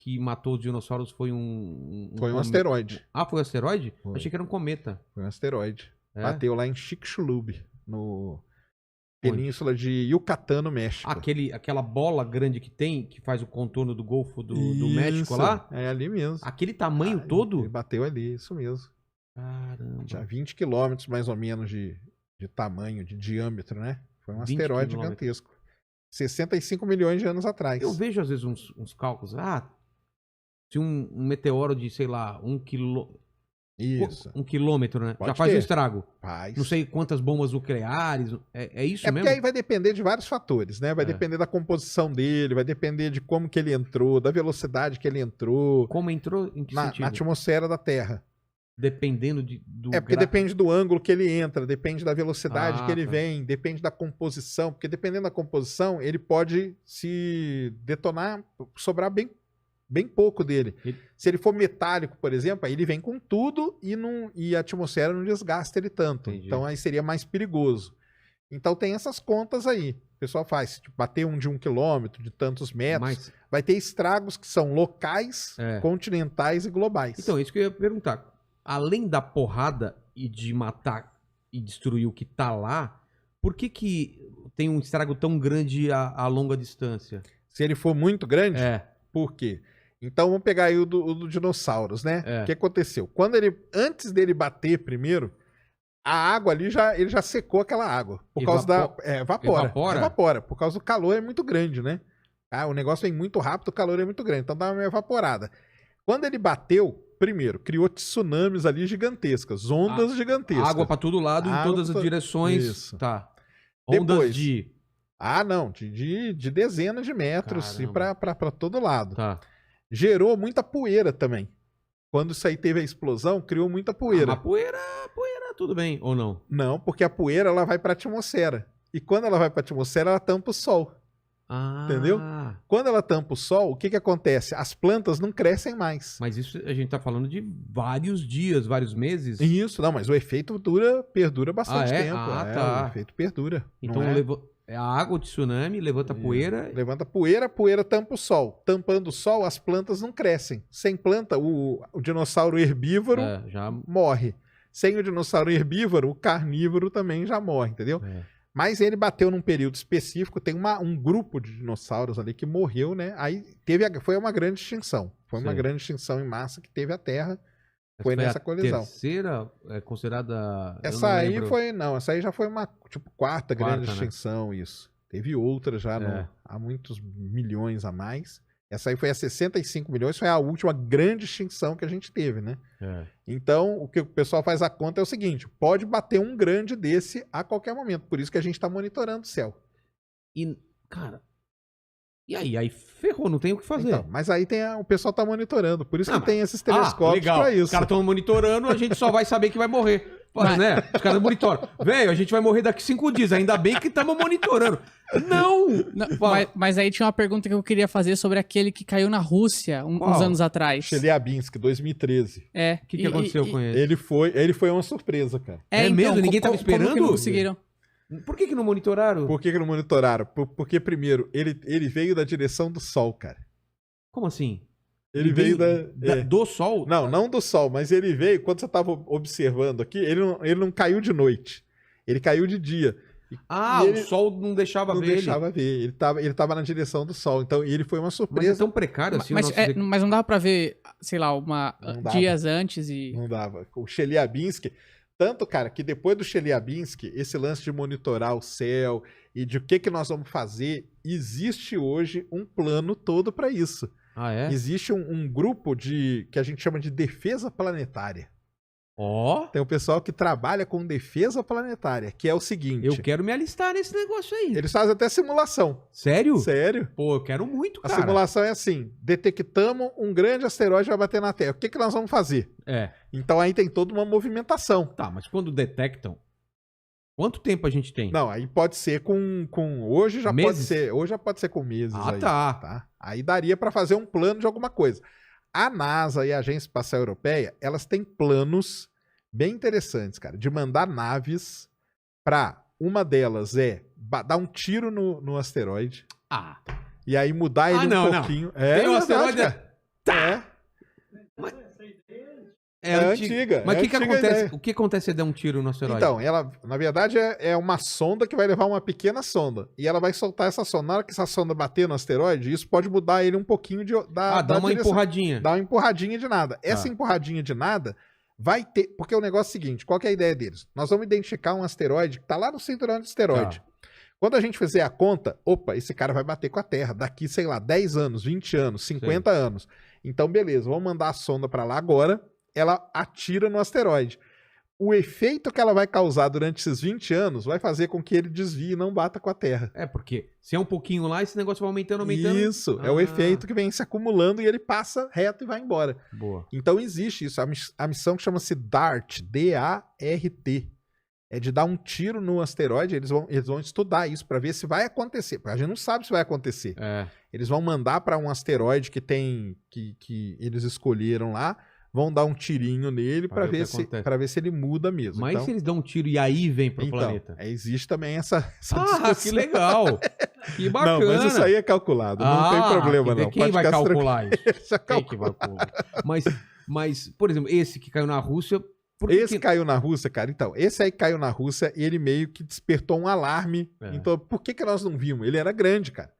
que matou os dinossauros foi um Foi um asteroide. Ah, foi um asteroide? Foi. Achei que era um cometa. Foi um asteroide. É? Bateu lá em Chicxulub, no península de Yucatán, no México. Aquela bola grande que tem, que faz o contorno do Golfo do México lá? É ali mesmo. Aquele tamanho todo? Ele bateu ali, isso mesmo. Caramba. Tinha 20 quilômetros mais ou menos de tamanho, de diâmetro, né? Foi um asteroide gigantesco. 65 milhões de anos atrás. Eu vejo às vezes uns cálculos. Se um meteoro de, sei lá, 1 quilômetro, né? Pode já faz ter. um estrago. Faz. Não sei quantas bombas nucleares. É isso mesmo? Porque aí vai depender de vários fatores, né? Vai depender da composição dele, vai depender de como que ele entrou, da velocidade que ele entrou. Como entrou? Em que na sentido? atmosfera da Terra. Dependendo do porque depende do ângulo que ele entra, depende da velocidade que ele tá. vem, depende da composição, porque dependendo da composição, ele pode se detonar, sobrar bem pouco dele. Se ele for metálico, por exemplo, aí ele vem com tudo e a atmosfera não desgasta ele tanto. Entendi. Então aí seria mais perigoso. Então tem essas contas aí. O pessoal faz, tipo, bater de 1 quilômetro, de tantos metros, vai ter estragos que são locais, continentais e globais. Então, isso que eu ia perguntar. Além da porrada e de matar e destruir o que tá lá, por que tem um estrago tão grande a longa distância? Se ele for muito grande? Por quê? Então vamos pegar aí o do dinossauros, né? O que aconteceu? Antes dele bater primeiro, a água ali ele já secou aquela água. Por causa evapora. Por causa do calor é muito grande, né? O negócio vem muito rápido, o calor é muito grande. Então dá uma evaporada. Quando ele bateu, primeiro, criou tsunamis ali gigantescas, ondas gigantescas. Água pra todo lado, em todas as direções. Isso. Tá. Ondas Depois, de dezenas de metros e pra todo lado. Tá. Gerou muita poeira também. Quando isso aí teve a explosão, criou muita poeira. A poeira, tudo bem, ou não? Não, porque a poeira ela vai pra atmosfera. E quando ela vai pra atmosfera, ela tampa o sol. Entendeu? Quando ela tampa o sol, o que acontece? As plantas não crescem mais. Mas isso a gente tá falando de vários dias, vários meses? Isso, não, mas o efeito perdura bastante tempo. Tá. O efeito perdura. Então a água de tsunami levanta poeira. Levanta poeira, a poeira tampa o sol. Tampando o sol, as plantas não crescem. Sem planta, o dinossauro herbívoro já morre. Sem o dinossauro herbívoro, o carnívoro também já morre, entendeu? Mas ele bateu num período específico, tem um grupo de dinossauros ali que morreu, né? Aí foi uma grande extinção. Foi uma grande extinção em massa que teve a Terra. Foi nessa colisão. A terceira é considerada... Essa aí já foi uma quarta grande extinção, isso. Teve outras já há muitos milhões a mais. Essa aí foi a 65 milhões, foi a última grande extinção que a gente teve, né? Então, o que o pessoal faz a conta é o seguinte, pode bater um grande desse a qualquer momento, por isso que a gente está monitorando o céu. Cara, e aí? Aí ferrou, não tem o que fazer. Então, mas aí o pessoal tá monitorando, por isso que tem esses telescópios pra isso. Os caras estão monitorando, a gente só vai saber que vai morrer. Né? Os caras monitoram. Velho, a gente vai morrer daqui 5 dias. Ainda bem que estamos monitorando. Não! Mas aí tinha uma pergunta que eu queria fazer sobre aquele que caiu na Rússia uns anos atrás. Chelyabinsk, 2013. O que aconteceu com ele? Ele foi uma surpresa, cara. Então, mesmo? Ninguém tava esperando? Como que não conseguiram? Por que não monitoraram? Por que não monitoraram? Porque, primeiro, ele veio da direção do Sol, cara. Como assim? Ele veio do Sol? Não do Sol, mas ele veio, quando você estava observando aqui, ele não caiu de noite. Ele caiu de dia. O Sol não deixava ver ele. Não deixava ver. Ele tava na direção do Sol. Então, ele foi uma surpresa. Mas é tão precário assim. Mas não dava pra ver, sei lá, dias antes e... Não dava. O Chelyabinsk... Tanto, cara, que depois do Chelyabinsk, esse lance de monitorar o céu e de o que nós vamos fazer, existe hoje um plano todo para isso. Existe um grupo que a gente chama de defesa planetária. Tem um pessoal que trabalha com defesa planetária, que é o seguinte... Eu quero me alistar nesse negócio aí. Eles fazem até simulação. Sério? Sério. Pô, eu quero muito, cara. A simulação é assim, detectamos um grande asteroide vai bater na Terra. O que nós vamos fazer? Então aí tem toda uma movimentação. Tá, mas quando detectam, quanto tempo a gente tem? Não, aí pode ser com hoje já meses? Pode ser com meses. Tá. Aí daria para fazer um plano de alguma coisa. A NASA e a Agência Espacial Europeia, elas têm planos bem interessantes, cara, de mandar naves para uma delas dar um tiro no asteroide. E aí mudar ele um pouquinho. Tem um asteroide. Tá! É antiga. Mas que acontece? O que acontece se der um tiro no asteroide? Então, ela, na verdade, é uma sonda que vai levar uma pequena sonda. E ela vai soltar essa sonda. Na hora que essa sonda bater no asteroide, isso pode mudar ele um pouquinho dá uma direção. Empurradinha. Dá uma empurradinha de nada. Essa empurradinha de nada vai ter... Porque o negócio é o seguinte, qual que é a ideia deles? Nós vamos identificar um asteroide que tá lá no cinturão do asteroide. Quando a gente fizer a conta, opa, esse cara vai bater com a Terra daqui, sei lá, 10 anos, 20 anos, 50 anos. Então, beleza, vamos mandar a sonda para lá agora. Ela atira no asteroide. O efeito que ela vai causar durante esses 20 anos vai fazer com que ele desvie e não bata com a Terra. Porque se é um pouquinho lá, esse negócio vai aumentando. Isso, é o efeito que vem se acumulando e ele passa reto e vai embora. Boa. Então existe isso. A missão que chama-se DART, D-A-R-T. É de dar um tiro no asteroide, eles vão estudar isso para ver se vai acontecer. Porque a gente não sabe se vai acontecer. Eles vão mandar para um asteroide que eles escolheram lá, vão dar um tirinho nele para ver se ele muda mesmo. Mas então, se eles dão um tiro e aí vem pro planeta? Existe também essa discussão. Que legal! Que bacana! Não, mas isso aí é calculado, não tem problema não. Quem vai calcular isso? Quem que vai calcular? Mas, por exemplo, esse que caiu na Rússia... Caiu na Rússia, cara. Então, esse aí caiu na Rússia e ele meio que despertou um alarme. Então, por que nós não vimos? Ele era grande, cara.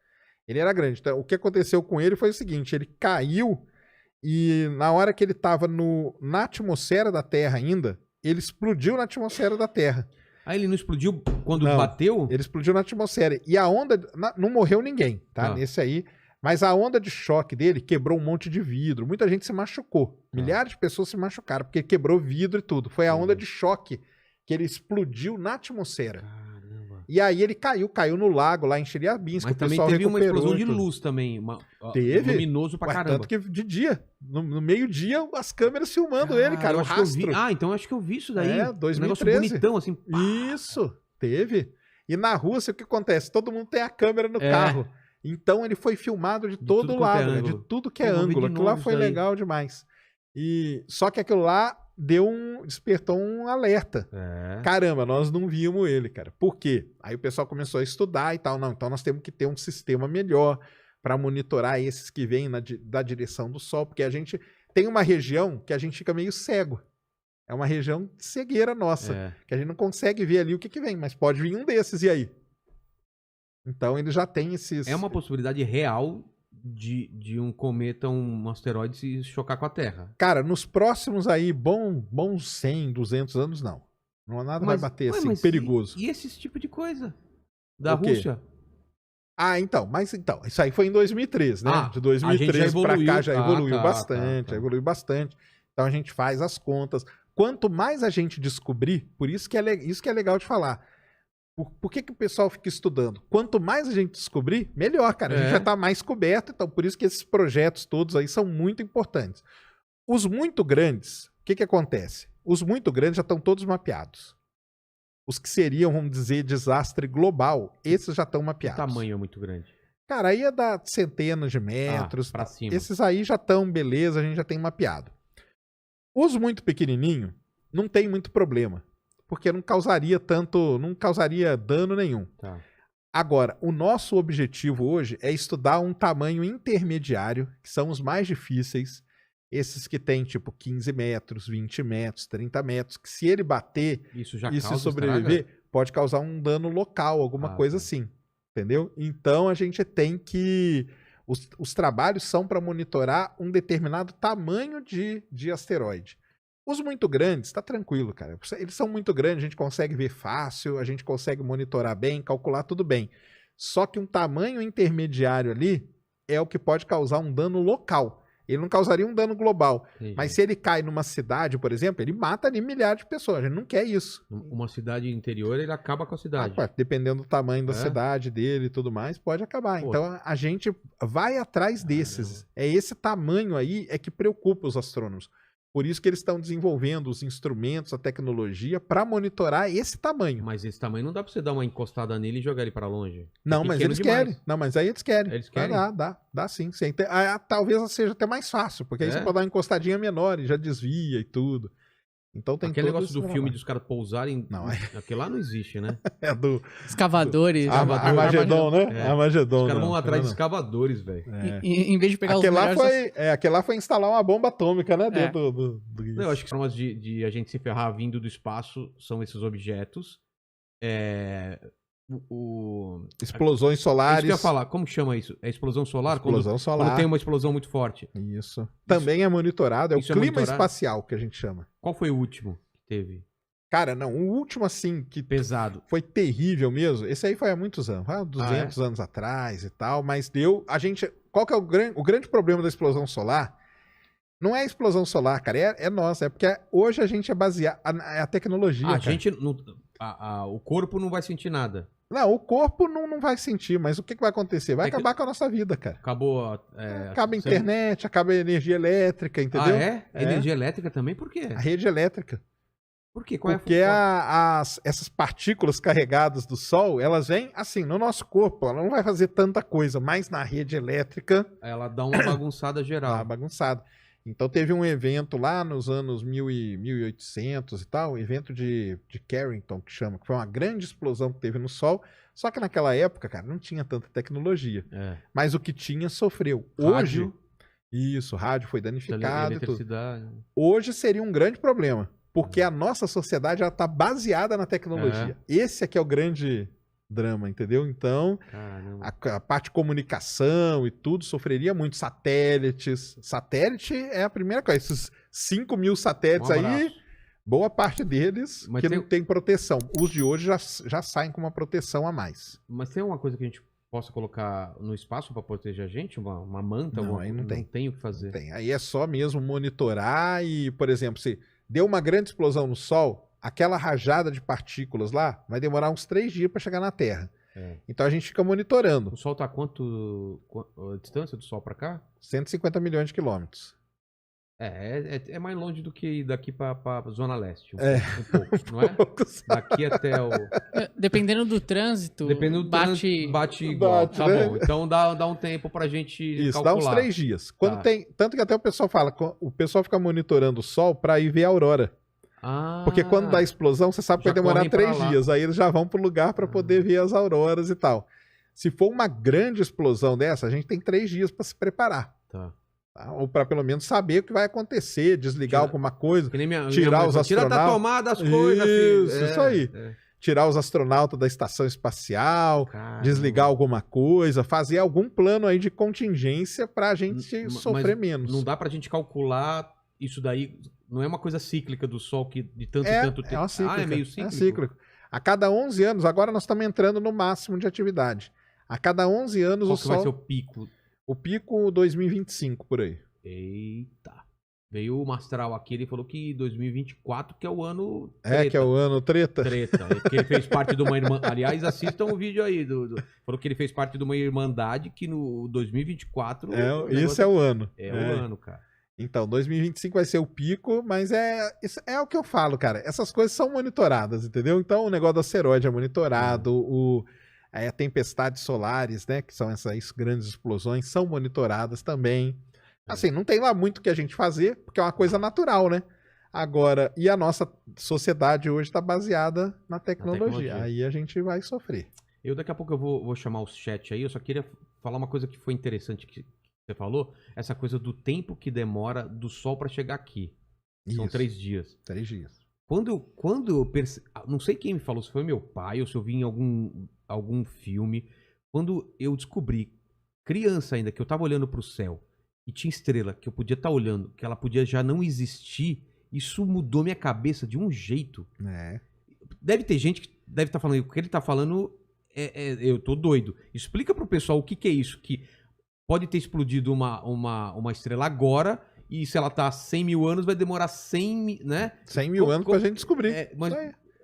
Ele era grande. Então, o que aconteceu com ele foi o seguinte, ele caiu e na hora que ele estava na atmosfera da Terra ainda, ele explodiu na atmosfera da Terra. Ele não explodiu quando bateu? Ele explodiu na atmosfera. E a onda... não morreu ninguém, tá? Nesse aí... Mas a onda de choque dele quebrou um monte de vidro. Muita gente se machucou. Milhares de pessoas se machucaram, porque quebrou vidro e tudo. Foi a onda de choque que ele explodiu na atmosfera. Caramba. E aí ele caiu no lago lá em Chelyabinsk. Mas também teve uma explosão de luz também. Teve? Luminoso pra caramba. Tanto que de dia. No meio-dia, as câmeras filmando ele, cara. O rastro. Então eu acho que eu vi isso daí. 2013. Um negócio bonitão, assim. Isso, teve. E na Rússia, o que acontece? Todo mundo tem a câmera no carro. Então ele foi filmado de todo lado, de tudo que é ângulo. Aquilo lá foi legal demais. Só que aquilo lá despertou um alerta. Caramba, nós não vimos ele, cara. Por quê? Aí o pessoal começou a estudar e tal. Não, então nós temos que ter um sistema melhor para monitorar esses que vêm da direção do Sol, porque a gente tem uma região que a gente fica meio cego. É uma região de cegueira nossa, que a gente não consegue ver ali o que vem, mas pode vir um desses, e aí? Então ele já tem esses... É uma possibilidade real de um cometa, um asteroide se chocar com a Terra. Cara, nos próximos aí, bons 100, 200 anos, não. Nada vai bater assim, perigoso. E esse tipo de coisa? Da Rússia? Então, isso aí foi em 2013, né? De 2013 pra cá já evoluiu bastante, já evoluiu bastante. Então a gente faz as contas. Quanto mais a gente descobrir, por isso que é legal de falar. Por que o pessoal fica estudando? Quanto mais a gente descobrir, melhor, cara. A gente já está mais coberto, então por isso que esses projetos todos aí são muito importantes. Os muito grandes, o que acontece? Os muito grandes já estão todos mapeados. Os que seriam, vamos dizer, desastre global, esses já estão mapeados. O tamanho é muito grande. Cara, aí é dar centenas de metros. Pra cima. Esses aí já estão, beleza, a gente já tem mapeado. Os muito pequenininhos, não tem muito problema. Porque não causaria dano nenhum. Agora, o nosso objetivo hoje é estudar um tamanho intermediário, que são os mais difíceis, esses que tem tipo 15 metros, 20 metros, 30 metros, que se ele bater e se sobreviver, pode causar um dano local, alguma coisa assim, entendeu? Então a gente tem que... Os trabalhos são para monitorar um determinado tamanho de asteroide. Os muito grandes, tá tranquilo, cara. Eles são muito grandes, a gente consegue ver fácil, a gente consegue monitorar bem, calcular tudo bem. Só que um tamanho intermediário ali é o que pode causar um dano local. Ele não causaria um dano global. Entendi. Mas se ele cai numa cidade, por exemplo, ele mata ali milhares de pessoas. A gente não quer isso. Uma cidade interior, ele acaba com a cidade. Dependendo do tamanho da cidade dele e tudo mais, pode acabar. Então a gente vai atrás desses. É esse tamanho aí que preocupa os astrônomos. Por isso que eles estão desenvolvendo os instrumentos, a tecnologia, para monitorar esse tamanho. Mas esse tamanho não dá para você dar uma encostada nele e jogar ele para longe. Não, mas eles querem. Não, mas aí eles querem. Eles querem? Dá sim. Talvez seja até mais fácil, porque aí você pode dar uma encostadinha menor e já desvia e tudo. Então tem aquele negócio do filme dos caras pousarem. Não, aquele lá não existe, né? É do... Escavadores. Armagedon, né? É. Armagedon. Os caras vão atrás de escavadores, velho. Em vez de pegar aquele os melhores... Aquele lá foi instalar uma bomba atômica, né? Dentro do... Não, eu acho que formas de a gente se ferrar vindo do espaço são esses objetos. Explosões solares. Isso que eu ia falar. Como chama isso? É explosão solar? Explosão solar. Quando tem uma explosão muito forte. Isso. Também é monitorado. É o clima monitorado? espacial que a gente chama. Qual foi o último que teve? Cara, não. O último, assim, que pesado, foi terrível mesmo. Esse aí foi há muitos anos. Há 200 anos atrás e tal. Mas deu... Qual que é o grande problema da explosão solar? Não é a explosão solar, cara. É nossa. É porque hoje a gente é baseado... A tecnologia, a gente... o corpo não vai sentir nada. Não, o corpo não vai sentir, mas o que vai acontecer? Vai acabar com a nossa vida, cara. Acabou... acaba a internet, acaba a energia elétrica, entendeu? Energia elétrica também? Por quê? A rede elétrica. Por quê? Porque essas partículas carregadas do Sol, elas vêm assim, no nosso corpo, ela não vai fazer tanta coisa, mas na rede elétrica... Ela dá uma bagunçada geral. Uma bagunçada. Então teve um evento lá nos anos 1800 e tal, evento de Carrington, que chama, que foi uma grande explosão que teve no Sol, só que naquela época, cara, não tinha tanta tecnologia. Mas o que tinha sofreu. Rádio. Hoje, rádio foi danificado. Eletricidade. Hoje seria um grande problema, porque a nossa sociedade está baseada na tecnologia. Esse aqui é o grande drama, entendeu? Então, a parte de comunicação e tudo sofreria muito. Satélites. Satélite é a primeira coisa. Esses 5 mil satélites aí, boa parte deles que não tem proteção. Os de hoje já saem com uma proteção a mais. Mas tem uma coisa que a gente possa colocar no espaço para proteger a gente? Uma manta? Não, aí não tem. Não tem o que fazer. Não tem. Aí é só mesmo monitorar e, por exemplo, se deu uma grande explosão no Sol, aquela rajada de partículas lá vai demorar uns 3 dias para chegar na Terra. Então a gente fica monitorando. O Sol tá a distância do Sol para cá? 150 milhões de quilômetros. É mais longe do que daqui para Zona Leste. Um pouco, não é? Daqui até o... Dependendo do trânsito, bate igual. Tá né? bom. Então dá um tempo pra gente calcular. Dá uns 3 dias. Quando tem... Tanto que até o pessoal fala, o pessoal fica monitorando o Sol para ir ver a aurora. Porque quando dá explosão, você sabe que vai demorar 3 dias. Aí eles já vão pro lugar para poder ver as auroras e tal. Se for uma grande explosão dessa, a gente tem 3 dias para se preparar. Tá? Ou para pelo menos saber o que vai acontecer, desligar alguma coisa, tirar os astronautas. Tira da tomada as coisas, filho. Isso aí. Tirar os astronautas da estação espacial, desligar alguma coisa, fazer algum plano aí de contingência para a gente sofrer menos. Não dá para a gente calcular isso daí. Não é uma coisa cíclica do Sol que de tanto em tanto tempo. É meio cíclico? É cíclico. A cada 11 anos, agora nós estamos entrando no máximo de atividade. A cada 11 anos Qual o que Sol... vai ser o pico? O pico 2025, por aí. Eita. Veio o Mastral aqui, ele falou que 2024 que é o ano treta. Que é o ano treta. Porque ele fez parte de uma irmã... Aliás, assistam o vídeo aí. Falou que ele fez parte de uma irmandade que no 2024... Esse é o ano. É o ano, cara. Então, 2025 vai ser o pico, mas é o que eu falo, cara. Essas coisas são monitoradas, entendeu? Então, o negócio da asteroide é monitorado, a tempestades solares, né, que são essas grandes explosões, são monitoradas também. Assim, não tem lá muito que a gente fazer, porque é uma coisa natural, né? Agora, e a nossa sociedade hoje está baseada na tecnologia. Aí a gente vai sofrer. Daqui a pouco eu vou chamar o chat aí, eu só queria falar uma coisa que foi interessante que você falou, essa coisa do tempo que demora do Sol para chegar aqui. São 3 dias. 3 dias. Quando eu percebi... Não sei quem me falou, se foi meu pai ou se eu vi em algum filme. Quando eu descobri, criança ainda, que eu tava olhando pro céu e tinha estrela que eu podia estar olhando, que ela podia já não existir, isso mudou minha cabeça de um jeito. Deve ter gente que deve estar falando, o que ele tá falando, eu tô doido. Explica pro pessoal o que é isso, que pode ter explodido uma estrela agora e se ela tá há 100 mil anos vai demorar 100 mil anos pra gente descobrir. Mas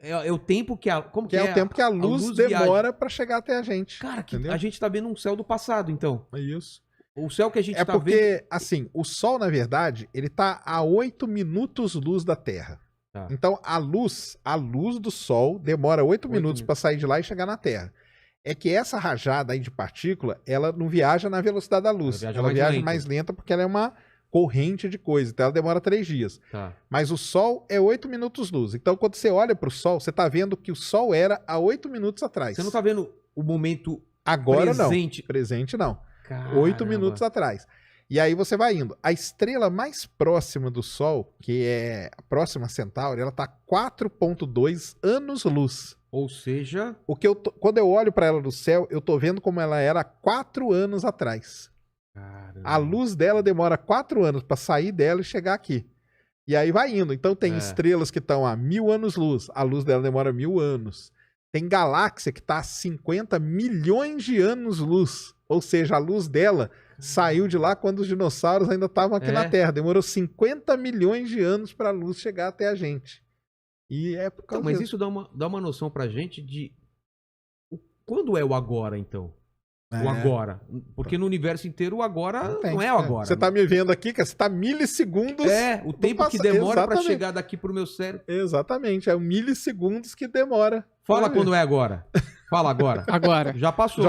é o tempo que a... Como que é o tempo que a luz demora pra chegar até a gente. Cara, a gente tá vendo um céu do passado, então. É isso. O céu que a gente tá vendo... É porque, assim, o Sol, na verdade, ele tá a 8 minutos luz da Terra. Então, a luz do Sol demora 8 minutos pra sair de lá e chegar na Terra. É que essa rajada aí de partícula, ela não viaja na velocidade da luz. Ela viaja mais lenta porque ela é uma corrente de coisa. Então ela demora 3 dias. Tá. Mas o Sol é 8 minutos-luz. Então quando você olha para o Sol, você tá vendo que o Sol era há 8 minutos atrás. Você não tá vendo o momento agora presente? Não. Presente não. Caramba. 8 minutos atrás. E aí você vai indo. A estrela mais próxima do Sol, que é a próxima Centauri, ela tá 4,2 anos-luz. Ou seja... Quando eu olho para ela no céu, eu tô vendo como ela era 4 anos atrás. Caramba. A luz dela demora 4 anos para sair dela e chegar aqui. E aí vai indo. Então tem estrelas que estão a 1000 anos-luz. A luz dela demora 1000 anos. Tem galáxia que está a 50 milhões de anos-luz. Ou seja, a luz dela saiu de lá quando os dinossauros ainda estavam aqui na Terra. Demorou 50 milhões de anos para a luz chegar até a gente. E é por causa Mas isso dá uma noção pra gente de... Quando é o agora, então? O agora. Porque no universo inteiro o agora não é o agora. Você tá me vendo aqui, que você tá milissegundos... o tempo que demora para chegar daqui pro meu cérebro. Exatamente, é milissegundos que demora. Fala quando é agora. Fala agora. Agora. Já passou.